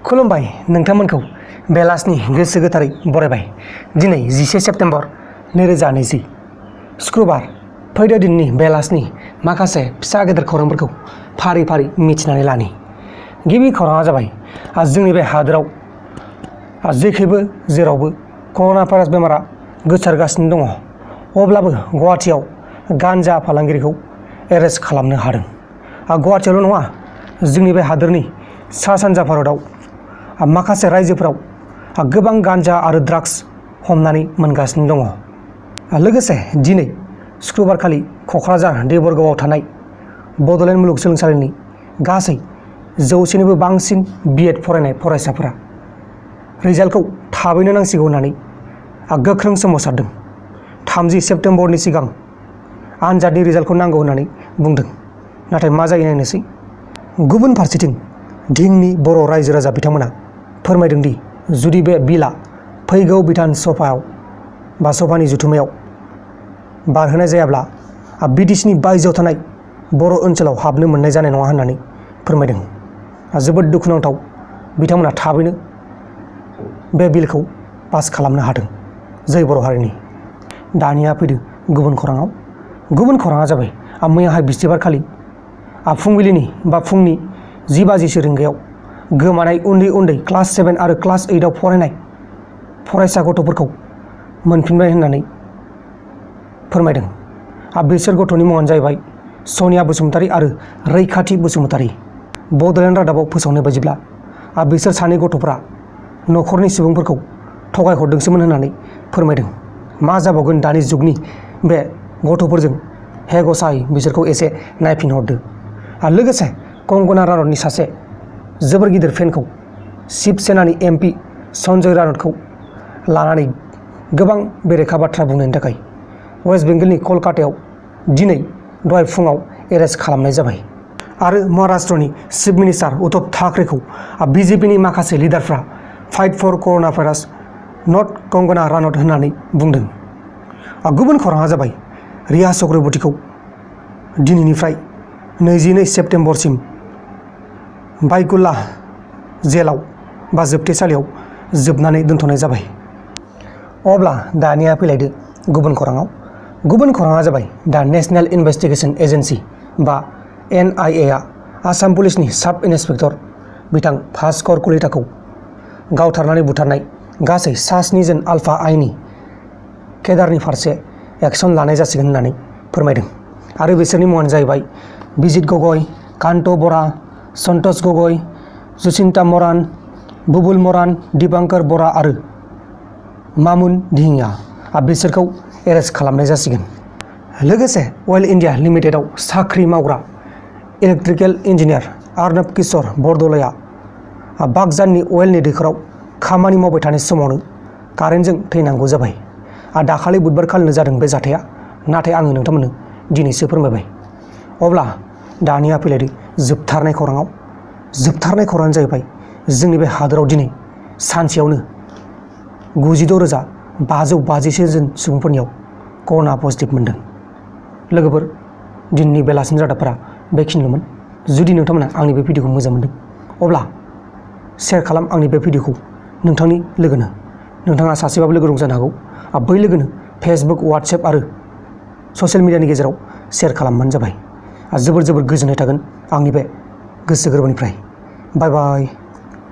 खुलुमबाय नोंथांमोनखौ बेलासिनि गोसो गोथारै बरायबाय। दिनै 11 सेप्तेम्बर 2020 सुक्रुबार। फैदो दिननि बेलासिनि माखासे फिसा गेदेर खौरांफोरखौ फारि फारि मिथिनानै लानि। गिबि खौराङा जाबाय जोंनि बे हादोराव जेखैबो जेरावबो कर'ना भाइरास बेमारा गोसारगासिनो दङ। अब्लाबो गुवाहाटीआव गान्जा फालांगिरिखौ एरेस्ट खालामनो हादों। गुवाहाटीआवल' नङा, जोंनि बे हादोरनि सा सानजा भारतआव माखासे रायजोफोराव गोबां गान्जा आरो ड्राग्स हमनानै मोनगासिनो दङ। लोगोसे दिनै सुक्रुबारखालि क'क्राझार देबरगावआव थानाय बड'लेण्ड मुलुगसोलोंसालिनि गासै 100निबो बांसिन B.Ed फरायनाय फरायसाफोरा रिजाल्टखौ थाबैनो नांसिगौ होननानै गोख्रों सोमावसारदों। 30 सेप्तेम्बरनि सिगां आनजादनि रिजाल्टखौ नांगौ होननानै बुंदों। नाथाय मा जायो नायनोसै। गुबुन फारसेथिं दिंनि बर' रायजो राजा बिथांमोना फोरमायदों दि जुदि बे बिलआ फैगौ बिधान सभानि जथुमायाव बारहोनाय जायाब्ला बिटिसिनि बायजोआव थानाय बर' ओनसोलाव हाबनो मोननाय जानाय नङा होननानै फोरमायदों। जोबोद दुखुनांथाव बिथांमोना थाबैनो बे बिलखौ पास खालामनो हादों। जै बर' हारिनि। दानिया फैदो गुबुन खौराङाव। गुबुन खौराङा जाबाय मैयाहाय बिस्थिबारखालि फुंबिलिनि फुंनि 10:10 रिंगायाव गोमानाय उन्दै उन्दै क्लास 7 आरो क्लास 8 आव फरायनाय फरायसा गथ'फोरखौ मोनफिनबाय होननानै फोरमायदों। बिसोर गथ'नि मुङानो जाहैबाय सनिया बसुमतारी आरो रैखाथि बसुमतारी। बड'लेण्ड रादाबाव फोसावनाय बायदिब्ला बिसोर सानै गथ'फ्रा न'खरनि सुबुंफोरखौ थगायहरदोंसोमोन होननानै फोरमायदों। मा जाबावगोन दानि जुगनि बे गथ'फोरजों, हे गसाइ बिसोरखौ एसे नायफिनहरदो। लोगोसे कंगना रानौतनि सासे जोबोर गिदिर फेनखौ शिब सेनानि MP सन्जय रानौतखौ लानानै गोबां बेरेखा बाथ्रा बुंनायनि थाखाय वेस्ट बेंगलनि कलकातायाव दिनै दहाय फुङाव एरेस्ट खालामनाय जाबाय। आरो महाराष्ट्रनि चिफ मिनिस्टार उद्धव ठाकरेखौ BJPनि माखासे लिडारफ्रा फाइट फर कर'ना भाइरास नट कंगना रानौत होननानै बुंदों। गुबुन खौराङा जाबाय रिया चक्रबर्तीखौ दिनैनिफ्राय 22 सेप्तेम्बरसिम बायकुल्ला जेलाव जोबथेसालियाव जोबनानै दोनथ'नाय जाबाय। अब्ला दानिया फैलायदो गुबुन खौराङाव। गुबुन खौराङा जाबाय दा नेशनेल इनभेस्टिगेशन एजेन्सि NIA आ आसाम पुलिसनि साब इन्सपेक्टर बिथां भास्कर कलिताखौ गावथारनानै बुथारनाय गासै 7 जन आल्फा आइनि केडारनि फारसे एक्सन लानाय जासिगोन होननानै फोरमायदों। आरो बिसोरनि मुङानो जाहैबाय बिजित गगৈ, कान्त बरा, सन्तोष गगৈ, जुचिन्ता मरान, बुबुल मरान, दीपांकर बरा आरो मामुन दिहिङा। बिसोरखौ एरेस्ट खालामनाय जासिगोन। लोगोसे अइल इन्डिया लिमिटेडआव साख्रि मावग्रा इलेक्ट्रिकेल इन्जिनियार अर्नब किशोर बरदलैया बागजाननि अइलनि दैखराव खामानि मावबाय थानाय समावनो कारेन्टजों थैनांगौ जाबाय। दाखालि बुधबारखालिनो जादों बे जाथाया। नाथाय आङो नोंथांमोननो दिनैसो फोरमायबाय। अब्ला दानिया फैलायदो जोबथारनाय खौराङाव। जोबथारनाय खौराङानो जाहैबाय जोंनि बे हादोराव दिनै सानसेयावनो 96,552 जन सुबुंफोरनियाव कर'ना पजिटिभ मोनदों। लोगोफोर, दिनैनि बेलासिनि रादाबफोरा बेखिनिल'मोन। जुदि नोंथांमोना आंनि बे भिडिअखौ मोजां मोनदों अब्ला शेयार खालाम आंनि बे भिडिअखौ नोंथांनि लोगोनो। नोंथाङा सासेबाबो लोगो दं जानो हागौ। बै लोगोनो फेसबुक, वाट्सएप आरो ससियेल मिडियानि गेजेराव शेयार खालामबानो जाबाय। जोबोर जोबोर गोजोननाय थागोन आंनि बे गोसो गोरबोनिफ्राय। बाय बाय।